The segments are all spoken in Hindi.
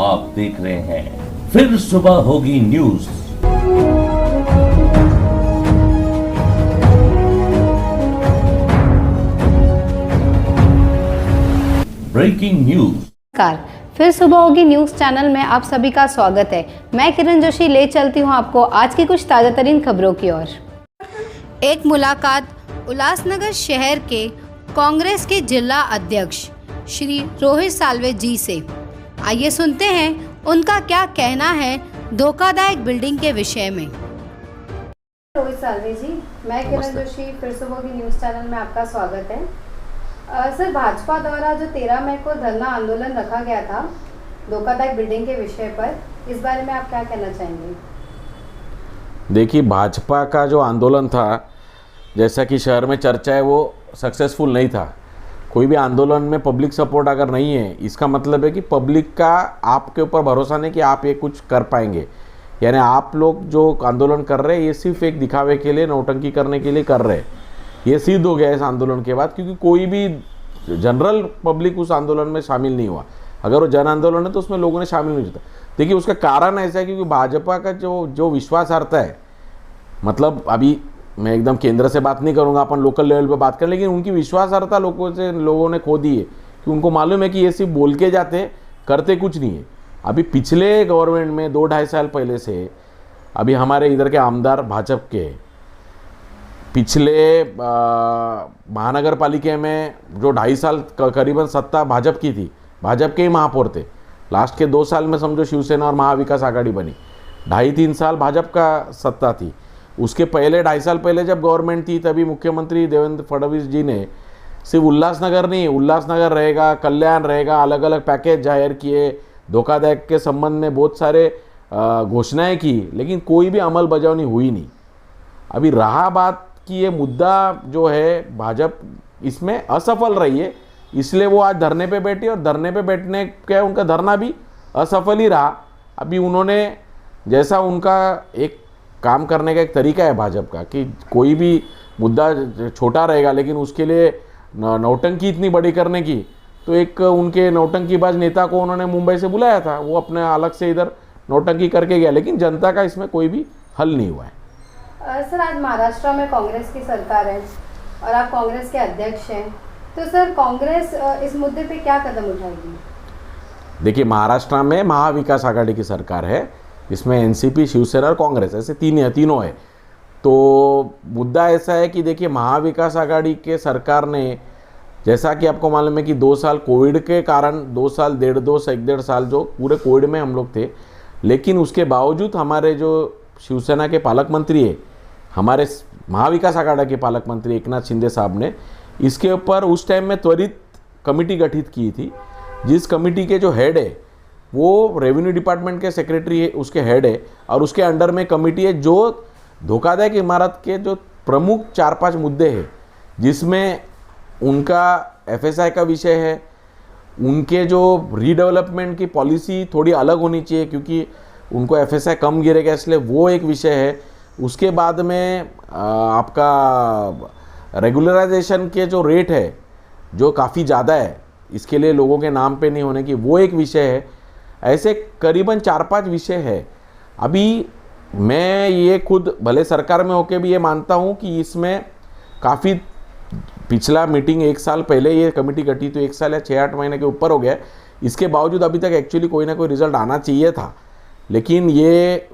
आप देख रहे हैं फिर सुबह होगी न्यूज। Breaking news. नमस्कार, फिर सुबह होगी न्यूज चैनल में आप सभी का स्वागत है। मैं किरण जोशी ले चलती हूं आपको आज की कुछ ताज़ा तरीन खबरों की ओर। एक मुलाकात उल्लासनगर शहर के कांग्रेस के जिला अध्यक्ष श्री रोहित साल्वे जी से। आइए सुनते हैं उनका क्या कहना है धोखादायक बिल्डिंग के विषय में। रोहित साल्वे जी, मैं किरण जोशी, फिर सुबह होगी न्यूज चैनल में आपका स्वागत है। सर, भाजपा द्वारा जो 13 मई को धरना आंदोलन रखा गया था धोखादायक बिल्डिंग के विषय पर, इस बारे में आप क्या कहना चाहेंगे? देखिए, भाजपा का जो आंदोलन था, जैसा कि शहर में चर्चा है, वो सक्सेसफुल नहीं था। कोई भी आंदोलन में पब्लिक सपोर्ट अगर नहीं है, इसका मतलब है कि पब्लिक का आपके ऊपर भरोसा नहीं कि आप ये कुछ कर पाएंगे। यानी आप लोग जो आंदोलन कर रहे हैं ये सिर्फ एक दिखावे के लिए, नौटंकी करने के लिए कर रहे हैं। ये सिद्ध हो गया इस आंदोलन के बाद, क्योंकि कोई भी जनरल पब्लिक उस आंदोलन में शामिल नहीं हुआ। अगर वो जन आंदोलन है तो उसमें लोगों ने शामिल नहीं होता। देखिए, उसका कारण ऐसा है क्योंकि भाजपा का जो विश्वासार्हता है, मतलब अभी मैं एकदम केंद्र से बात नहीं करूंगा, अपन लोकल लेवल पे बात करें, लेकिन उनकी विश्वासार्हता लोगों ने खो दी है कि उनको मालूम है कि ये सिर्फ बोल के जाते, करते कुछ नहीं है। अभी पिछले गवर्नमेंट में 2-2.5 साल पहले से अभी हमारे इधर के आमदार भाजपा के, पिछले महानगर पालिका में जो 2.5 साल करीबन सत्ता भाजपा की थी, भाजपा के ही महापौर थे। लास्ट के 2 साल में समझो शिवसेना और महाविकास आघाड़ी बनी। 2.5-3 साल भाजपा का सत्ता थी। उसके पहले 2.5 साल पहले जब गवर्नमेंट थी, तभी मुख्यमंत्री देवेंद्र फडणवीस जी ने सिर्फ उल्लासनगर नहीं, उल्लासनगर रहेगा, कल्याण रहेगा, अलग अलग पैकेज जाहिर किए, धोखाधड़ी के संबंध में बहुत सारे घोषणाएं की, लेकिन कोई भी अमल बजावनी हुई नहीं। अभी रहा बात कि ये मुद्दा जो है भाजपा इसमें असफल रही है, इसलिए वो आज धरने पे बैठी, और धरने पे बैठने का उनका धरना भी असफल ही रहा। अभी उन्होंने, जैसा उनका एक काम करने का एक तरीका है भाजपा का, कि कोई भी मुद्दा छोटा रहेगा लेकिन उसके लिए नौटंकी इतनी बड़ी करने की, तो एक उनके नौटंकीबाज नेता को उन्होंने मुंबई से बुलाया था, वो अपने अलग से इधर नौटंकी करके गया, लेकिन जनता का इसमें कोई भी हल नहीं हुआ है। सर, आज महाराष्ट्र में कांग्रेस की सरकार है और आप कांग्रेस के अध्यक्ष हैं, तो सर कांग्रेस इस मुद्दे पे क्या कदम उठाएगी? देखिए, महाराष्ट्र में महाविकास आघाड़ी की सरकार है, इसमें एनसीपी, शिवसेना और कांग्रेस, ऐसे तीनों है। तो मुद्दा ऐसा है कि देखिए, महाविकास आघाड़ी के सरकार ने, जैसा कि आपको मालूम है कि 2 साल कोविड के कारण, 2 साल 1.5 साल जो पूरे कोविड में हम लोग थे, लेकिन उसके बावजूद हमारे जो शिवसेना के पालक मंत्री है, हमारे महाविकास आघाड़ी के पालक मंत्री एकनाथ शिंदे साहब ने इसके ऊपर उस टाइम में त्वरित कमेटी गठित की थी, जिस कमेटी के जो हेड है वो रेवेन्यू डिपार्टमेंट के सेक्रेटरी है, उसके हेड है, और उसके अंडर में कमेटी है जो धोखाधड़ी इमारत के जो प्रमुख 4-5 मुद्दे हैं, जिसमें उनका एफएसआई का विषय है, उनके जो रीडेवलपमेंट की पॉलिसी थोड़ी अलग होनी चाहिए क्योंकि उनको एफएसआई कम गिरेगा, इसलिए वो एक विषय है। उसके बाद में आपका रेगुलराइजेशन के जो रेट है जो काफ़ी ज़्यादा है, इसके लिए लोगों के नाम पे नहीं होने की, वो एक विषय है। ऐसे करीबन 4-5 विषय है। अभी मैं ये खुद भले सरकार में होके भी ये मानता हूँ कि इसमें काफ़ी, पिछला मीटिंग 1 साल पहले ये कमेटी गठी, तो 1 साल या 6-8 महीने के ऊपर हो गया। इसके बावजूद अभी तक एक्चुअली कोई ना कोई रिजल्ट आना चाहिए था, लेकिन ये,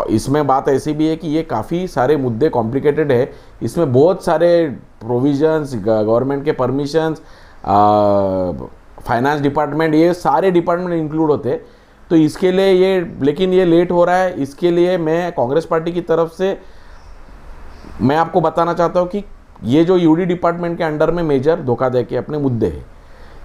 इसमें बात ऐसी भी है कि ये काफ़ी सारे मुद्दे कॉम्प्लिकेटेड है। इसमें बहुत सारे प्रोविजंस, गवर्नमेंट के परमिशंस, फाइनेंस डिपार्टमेंट, ये सारे डिपार्टमेंट इंक्लूड होते, तो इसके लिए ये, लेकिन ये लेट हो रहा है। इसके लिए मैं कांग्रेस पार्टी की तरफ से मैं आपको बताना चाहता हूँ कि ये जो यूडी डिपार्टमेंट के अंडर में मेजर धोखाधड़ी के अपने मुद्दे हैं,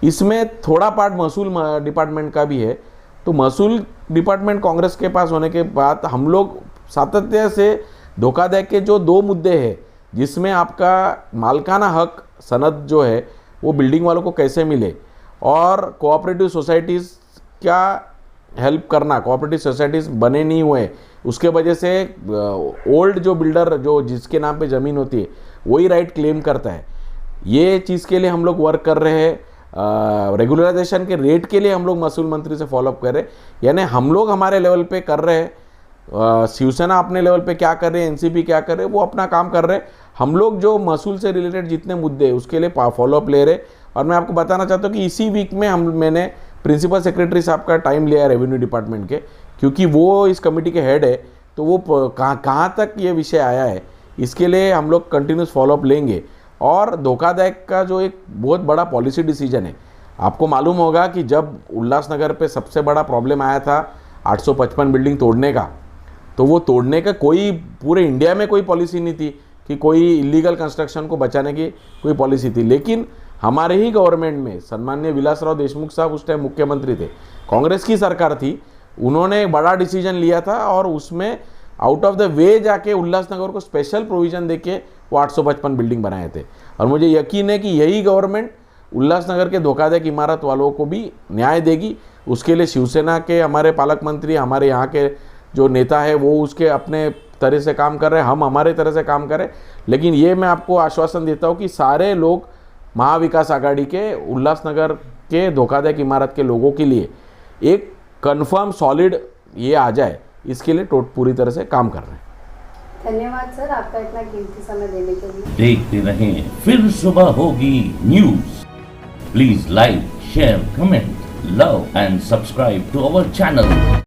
इसमें थोड़ा पार्ट महसूल डिपार्टमेंट का भी है। तो महसूल डिपार्टमेंट कांग्रेस के पास होने के बाद हम लोग सातत्य से धोखाधड़ी के जो 2 मुद्दे हैं, जिसमें आपका मालकाना हक सनद जो है वो बिल्डिंग वालों को कैसे मिले, और कोऑपरेटिव सोसाइटीज़ क्या हेल्प करना, कोऑपरेटिव सोसाइटीज़ बने नहीं हुए, उसके वजह से ओल्ड जो बिल्डर जो जिसके नाम पे ज़मीन होती है वही राइट क्लेम करता है। ये चीज़ के लिए हम लोग वर्क कर रहे हैं। रेगुलराइजेशन के रेट के लिए हम लोग महसूल मंत्री से फॉलोअप कर रहे हैं। यानी हम लोग हमारे लेवल पे कर रहे हैं, शिवसेना अपने लेवल पे क्या कर रहे हैं, एनसीपी क्या कर रहे हैं, वो अपना काम कर रहे हैं। हम लोग जो महसूल से रिलेटेड जितने मुद्दे हैं उसके लिए फॉलोअप ले रहे। और मैं आपको बताना चाहता हूँ कि इसी वीक में मैंने प्रिंसिपल सेक्रेटरी साहब का टाइम लिया है रेवेन्यू डिपार्टमेंट के, क्योंकि वो इस कमेटी के हेड है, तो वो कहाँ तक ये विषय आया है इसके लिए हम लोग कंटिन्यूस फॉलोअप लेंगे। और धोखादायक का जो एक बहुत बड़ा पॉलिसी डिसीजन है, आपको मालूम होगा कि जब उल्लासनगर पे सबसे बड़ा प्रॉब्लम आया था 855 बिल्डिंग तोड़ने का, तो वो तोड़ने का कोई पूरे इंडिया में कोई पॉलिसी नहीं थी कि कोई इलीगल कंस्ट्रक्शन को बचाने की कोई पॉलिसी थी। लेकिन हमारे ही गवर्नमेंट में सन्माननीय विलासराव देशमुख साहब उस टाइम मुख्यमंत्री थे, कांग्रेस की सरकार थी, उन्होंने एक बड़ा डिसीजन लिया था और उसमें आउट ऑफ द वे जाके उल्लासनगर को स्पेशल प्रोविजन देके वो 855 बिल्डिंग बनाए थे। और मुझे यकीन है कि यही गवर्नमेंट उल्लासनगर के धोखाधड़ी की इमारत वालों को भी न्याय देगी। उसके लिए शिवसेना के हमारे पालक मंत्री, हमारे यहाँ के जो नेता है वो उसके अपने तरह से काम कर रहे हैं, हम हमारे तरह से काम करें। लेकिन ये मैं आपको आश्वासन देता हूँ कि सारे लोग महाविकास आघाड़ी के उल्लासनगर के धोखाधड़ी की इमारत के लोगों के लिए एक कंफर्म सॉलिड ये आ जाए, इसके लिए पूरी तरह से काम कर रहे हैं। धन्यवाद सर, आपका इतना कीमती समय देने के लिए। देखते रहें फिर सुबह होगी news. Please like, share, comment, love and subscribe to our channel.